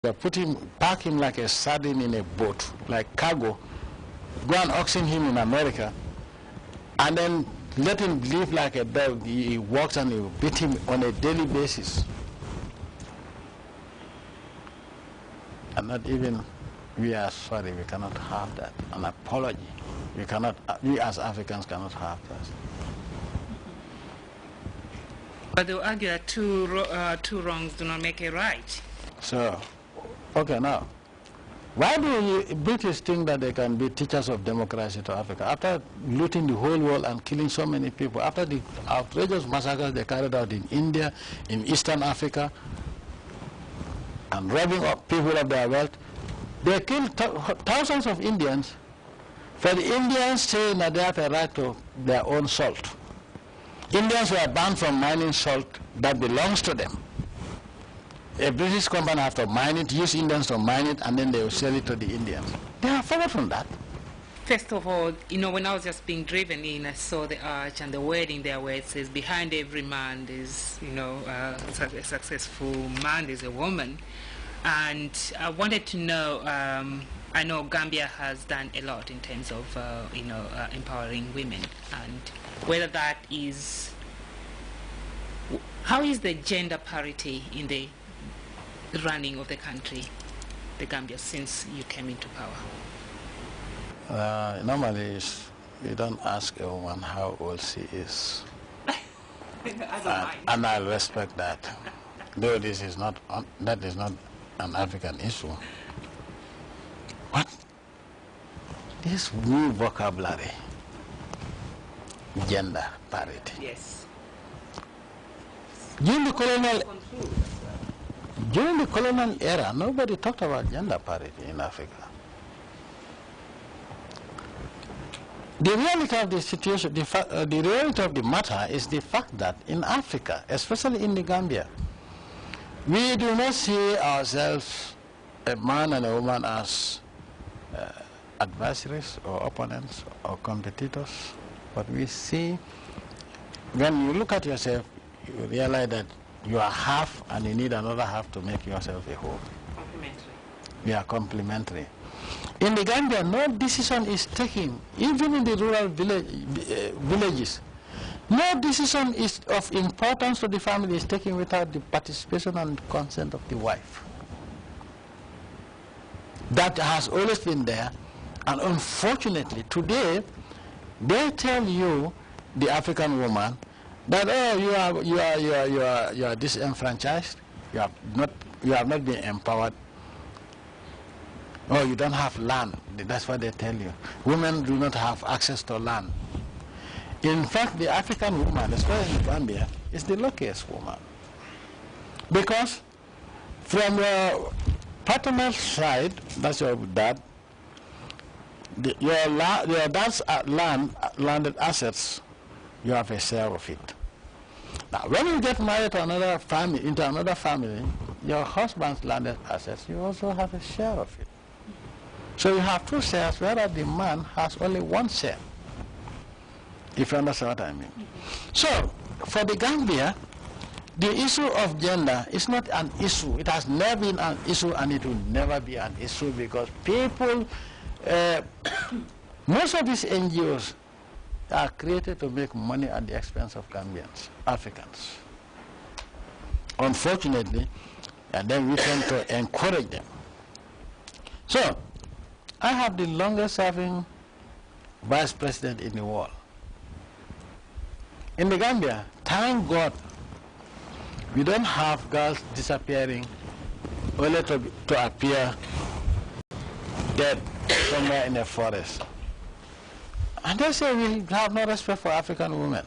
They pack him like a sardine in a boat, like cargo, go and auction him in America, and then let him live like a dog. He walks and you beat him on a daily basis. And not even, we are sorry, we cannot have that. An apology. We as Africans cannot have that. But they will argue that two wrongs do not make a right. So, okay, now, why do the British think that they can be teachers of democracy to Africa? After looting the whole world and killing so many people, after the outrageous massacres they carried out in India, in Eastern Africa, and robbing up people of their wealth, they killed thousands of Indians. For the Indians saying that they have a right to their own salt. Indians were banned from mining salt that belongs to them. A British company have to mine it, use Indians to mine it, and then they will sell it to the Indians. They have forgotten from that. First of all, when I was just being driven in, I saw the arch and the wording there where it says, behind every man there's, a successful man, there's a woman. And I wanted to know, I know Gambia has done a lot in terms of, empowering women, and whether that is, how is the gender parity in the running of the country, the Gambia, since you came into power? Normally, you don't ask a woman how old she is. And I respect that. Though this is not, that is not an African issue. What? This new vocabulary, gender parity. Yes. During the colonial era, nobody talked about gender parity in Africa. The reality of the situation, the reality of the matter is the fact that in Africa, especially in the Gambia, we do not see ourselves, a man and a woman, as adversaries or opponents or competitors. But we see, when you look at yourself, you realize that you are half and you need another half to make yourself a whole. Complementary. We are complementary. In the Gambia, no decision is taken, even in the rural villages. No decision is of importance to the family is taken without the participation and consent of the wife. That has always been there, and unfortunately today they tell you, the African woman, that you are disenfranchised, you have not been empowered. Oh, you don't have land. That's what they tell you. Women do not have access to land. In fact, the African woman, especially in Gambia, is the luckiest woman. Because from your paternal side, that's your dad, your dad's landed assets, you have a share of it. Now, when you get married to another family, into another family, your husband's landed assets, you also have a share of it. So you have two shares, whereas the man has only one share, if you understand what I mean. So, for the Gambia, the issue of gender is not an issue. It has never been an issue, and it will never be an issue, because people, most of these NGOs are created to make money at the expense of Gambians, Africans. Unfortunately, and then we tend to encourage them. So, I have the longest serving vice president in the world. In the Gambia, thank God, we don't have girls disappearing only to appear dead somewhere in a forest. And they say we have no respect for African women.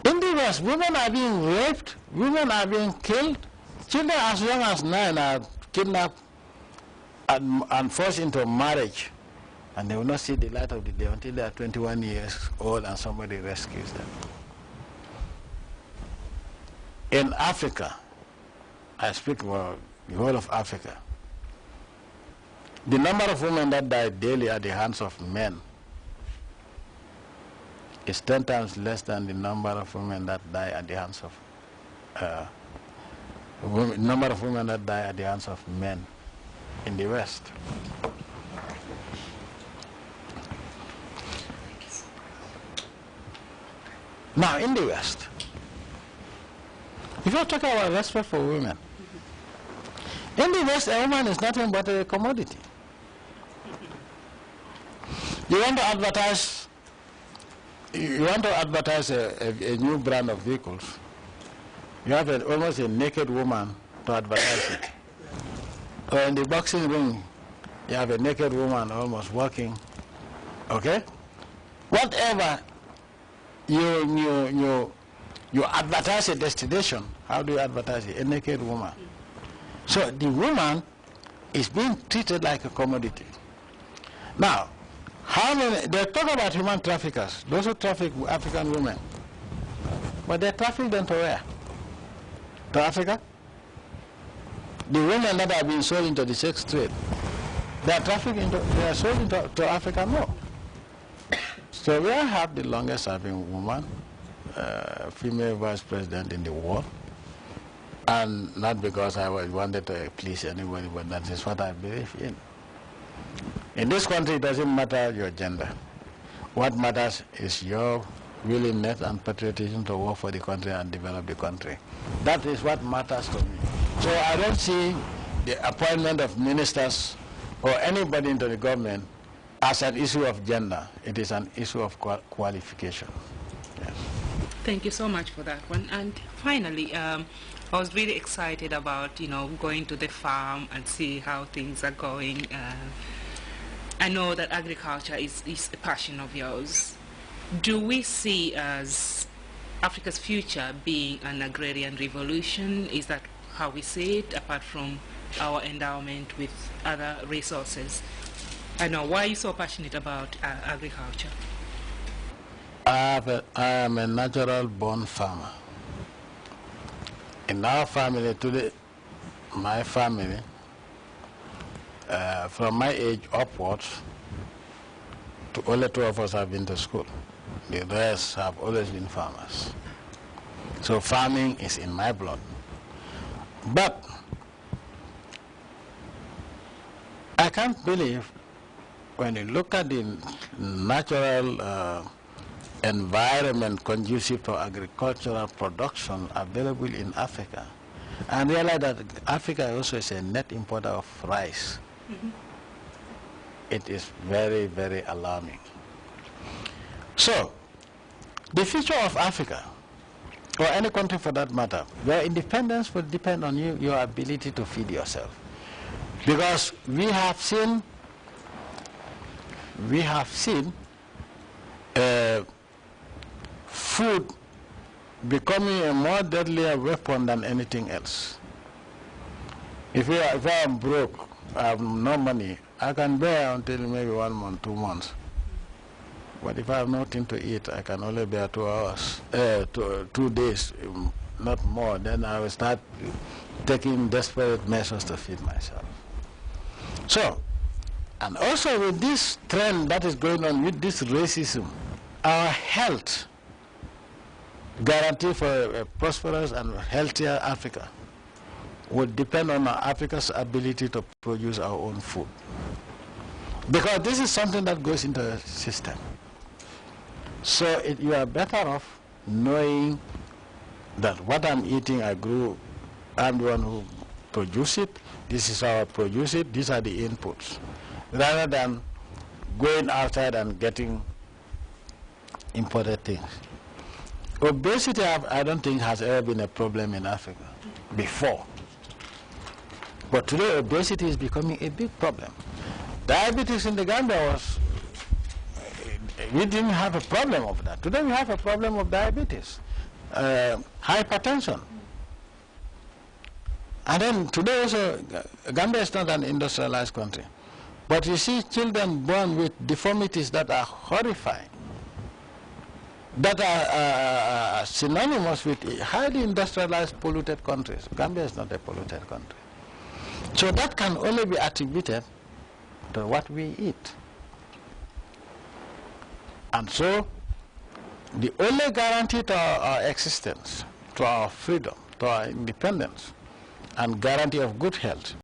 In the West, women are being raped, women are being killed, children as young as 9 are kidnapped and forced into marriage, and they will not see the light of the day until they are 21 years old and somebody rescues them. In Africa, I speak about the whole of Africa, the number of women that die daily at the hands of men is 10 times less than the number of women that die at the hands of number of women that die at the hands of men in the West. Now, in the West, if you're talking about respect for women, in the West, a woman is nothing but a commodity. You want to advertise a new brand of vehicles. You have almost a naked woman to advertise it. Or in the boxing ring, you have a naked woman almost walking. Okay? Whatever you advertise a destination, how do you advertise it? A naked woman. So the woman is being treated like a commodity. Now, how many, they talk about human traffickers, those who traffic African women. But they traffic them to where? To Africa? The women that have been sold into the sex trade, they are sold into Africa? No. So we have the longest serving woman, female vice president in the world. And not because I wanted to please anybody, but that is what I believe in. In this country, it doesn't matter your gender. What matters is your willingness and patriotism to work for the country and develop the country. That is what matters to me. So I don't see the appointment of ministers or anybody into the government as an issue of gender. It is an issue of qualification. Yes. Thank you so much for that one. And finally, I was really excited about, going to the farm and see how things are going. I know that agriculture is a passion of yours. Do we see as Africa's future being an agrarian revolution? Is that how we see it, apart from our endowment with other resources? I know, why are you so passionate about agriculture? I am a natural born farmer. In our family today, my family, from my age upwards, only 2 of us have been to school. The rest have always been farmers. So farming is in my blood. But I can't believe when you look at the natural environment conducive to agricultural production available in Africa, and realize that Africa also is a net importer of rice. It is very, very alarming. So, the future of Africa, or any country for that matter, your independence will depend on you, your ability to feed yourself. Because we have seen food becoming a more deadly weapon than anything else. If I am broke, I have no money, I can bear until maybe 1 month, 2 months. But if I have nothing to eat, I can only bear 2 hours, 2 days, not more. Then I will start taking desperate measures to feed myself. So, and also with this trend that is going on, with this racism, our health guarantee for a prosperous and healthier Africa would depend on Africa's ability to produce our own food. Because this is something that goes into the system. So you are better off knowing that what I'm eating, I grew, I'm the one who produced it, this is how I produce it, these are the inputs, rather than going outside and getting imported things. Obesity, I don't think has ever been a problem in Africa before. But today, obesity is becoming a big problem. Diabetes in the Gambia we didn't have a problem of that. Today we have a problem of diabetes, hypertension. And then today also, Gambia is not an industrialized country. But you see children born with deformities that are horrifying, that are synonymous with highly industrialized, polluted countries. Gambia is not a polluted country. So that can only be attributed to what we eat. And so, the only guarantee to our existence, to our freedom, to our independence, and guarantee of good health.